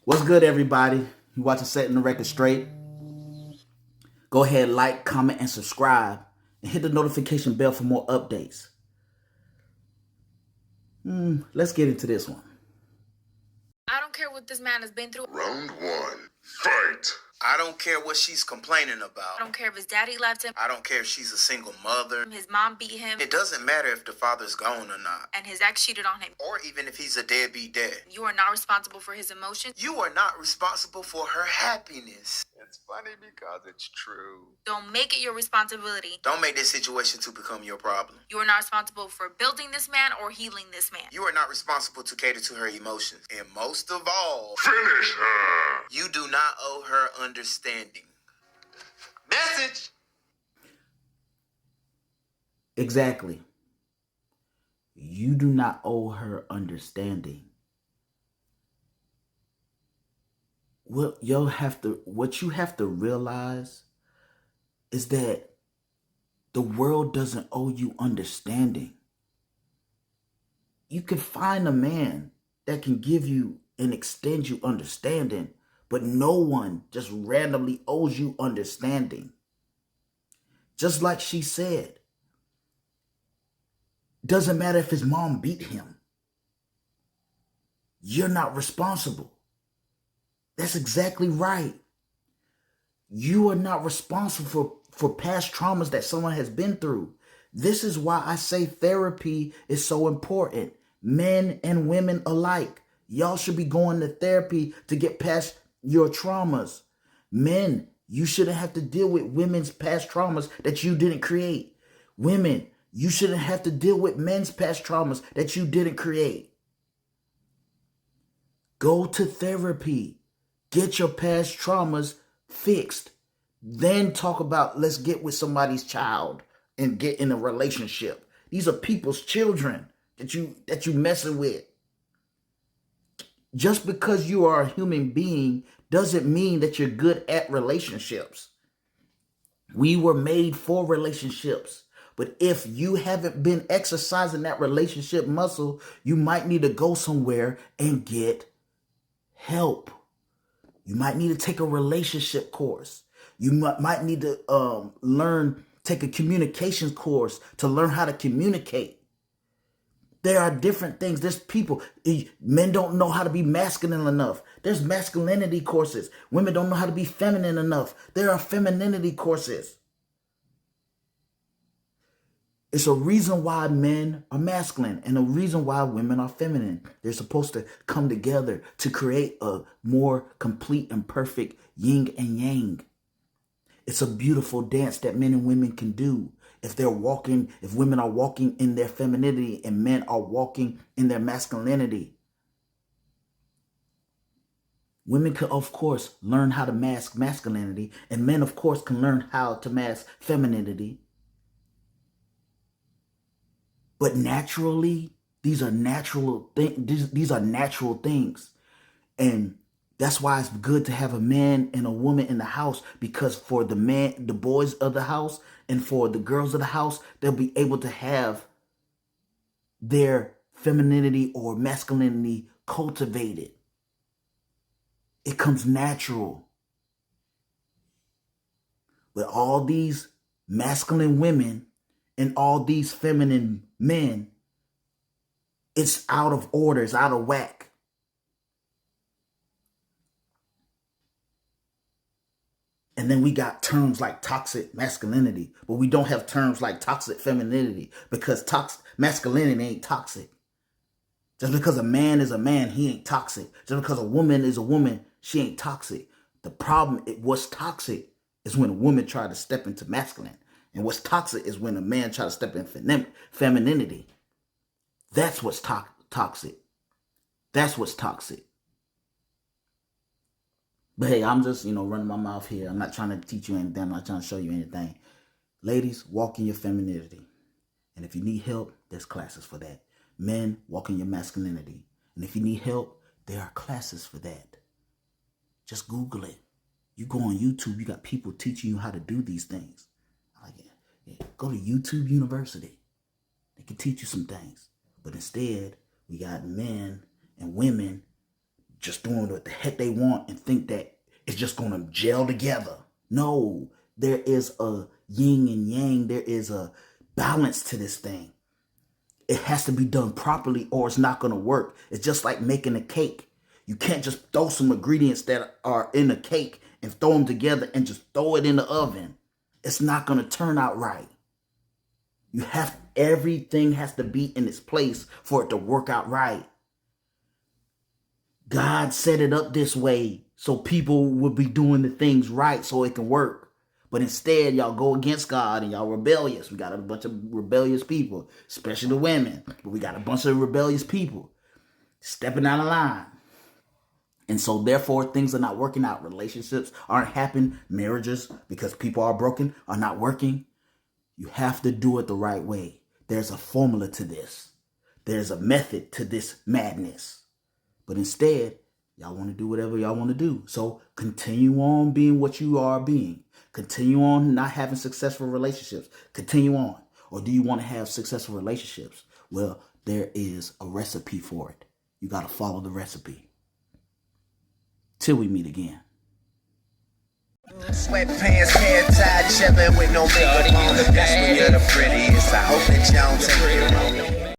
What's good, everybody? You watching Setting the Record Straight? Go ahead, like, comment, and subscribe, and hit the notification bell for more updates. Let's get into this one. I don't care what this man has been through. Round one, fight! I don't care what she's complaining about. I don't care if his daddy left him. I don't care if she's a single mother. His mom beat him. It doesn't matter if the father's gone or not. And his ex cheated on him. Or even if he's a deadbeat dad. You are not responsible for his emotions. You are not responsible for her happiness. It's funny because it's true. Don't make it your responsibility. Don't make this situation to become your problem. You are not responsible for building this man or healing this man. You are not responsible to cater to her emotions. And most of all, Finish her! you do not owe her understanding. Message! Exactly. You do not owe her understanding. What you have to realize is that the world doesn't owe you understanding. You can find a man that can give you and extend you understanding, but no one just randomly owes you understanding. Just like she said, doesn't matter if his mom beat him. You're not responsible. That's exactly right. You are not responsible for past traumas that someone has been through. This is why I say therapy is so important. Men and women alike. Y'all should be going to therapy to get past your traumas. Men, you shouldn't have to deal with women's past traumas that you didn't create. Women, you shouldn't have to deal with men's past traumas that you didn't create. Go to therapy. Get your past traumas fixed. Then talk about let's get with somebody's child and get in a relationship. These are people's children that you messing with. Just because you are a human being doesn't mean that you're good at relationships. We were made for relationships. But if you haven't been exercising that relationship muscle, you might need to go somewhere and get help. You might need to take a relationship course. You might need to take a communications course to learn how to communicate. There are different things. There's people, men don't know how to be masculine enough. There's masculinity courses. Women don't know how to be feminine enough. There are femininity courses. It's a reason why men are masculine and a reason why women are feminine. They're supposed to come together to create a more complete and perfect yin and yang. It's a beautiful dance that men and women can do. If women are walking in their femininity and men are walking in their masculinity. Women can, of course, learn how to mask masculinity, and men, of course, can learn how to mask femininity. But naturally, these are natural things. And that's why it's good to have a man and a woman in the house, because for the boys of the house and for the girls of the house, they'll be able to have their femininity or masculinity cultivated. It comes natural. But all these masculine women and all these feminine men, it's out of order, it's out of whack. And then we got terms like toxic masculinity, but we don't have terms like toxic femininity, because masculinity ain't toxic. Just because a man is a man, he ain't toxic. Just because a woman is a woman, she ain't toxic. The problem, what's toxic is when a woman tries to step into masculine. And what's toxic is when a man tries to step in femininity. That's what's toxic. That's what's toxic. But hey, I'm just, running my mouth here. I'm not trying to teach you anything. I'm not trying to show you anything. Ladies, walk in your femininity. And if you need help, there's classes for that. Men, walk in your masculinity. And if you need help, there are classes for that. Just Google it. You go on YouTube, you got people teaching you how to do these things. Go to YouTube University. They can teach you some things. But instead, we got men and women just doing what the heck they want and think that it's just going to gel together. No, there is a yin and yang. There is a balance to this thing. It has to be done properly or it's not going to work. It's just like making a cake. You can't just throw some ingredients that are in a cake and throw them together and just throw it in the oven. It's not going to turn out right. Everything has to be in its place for it to work out right. God set it up this way so people will be doing the things right so it can work. But instead, y'all go against God and y'all rebellious. We got a bunch of rebellious people, especially the women. But we got a bunch of rebellious people stepping out of line. And so therefore, things are not working out. Relationships aren't happening. Marriages, because people are broken, are not working. You have to do it the right way. There's a formula to this. There's a method to this madness. But instead, y'all want to do whatever y'all want to do. So continue on being what you are being. Continue on not having successful relationships. Continue on. Or do you want to have successful relationships? Well, there is a recipe for it. You got to follow the recipe. Till we meet again. Sweatpants, hair tied, chillin' with no makeup on. That's when you're the prettiest. I hope that y'all don't take it wrong.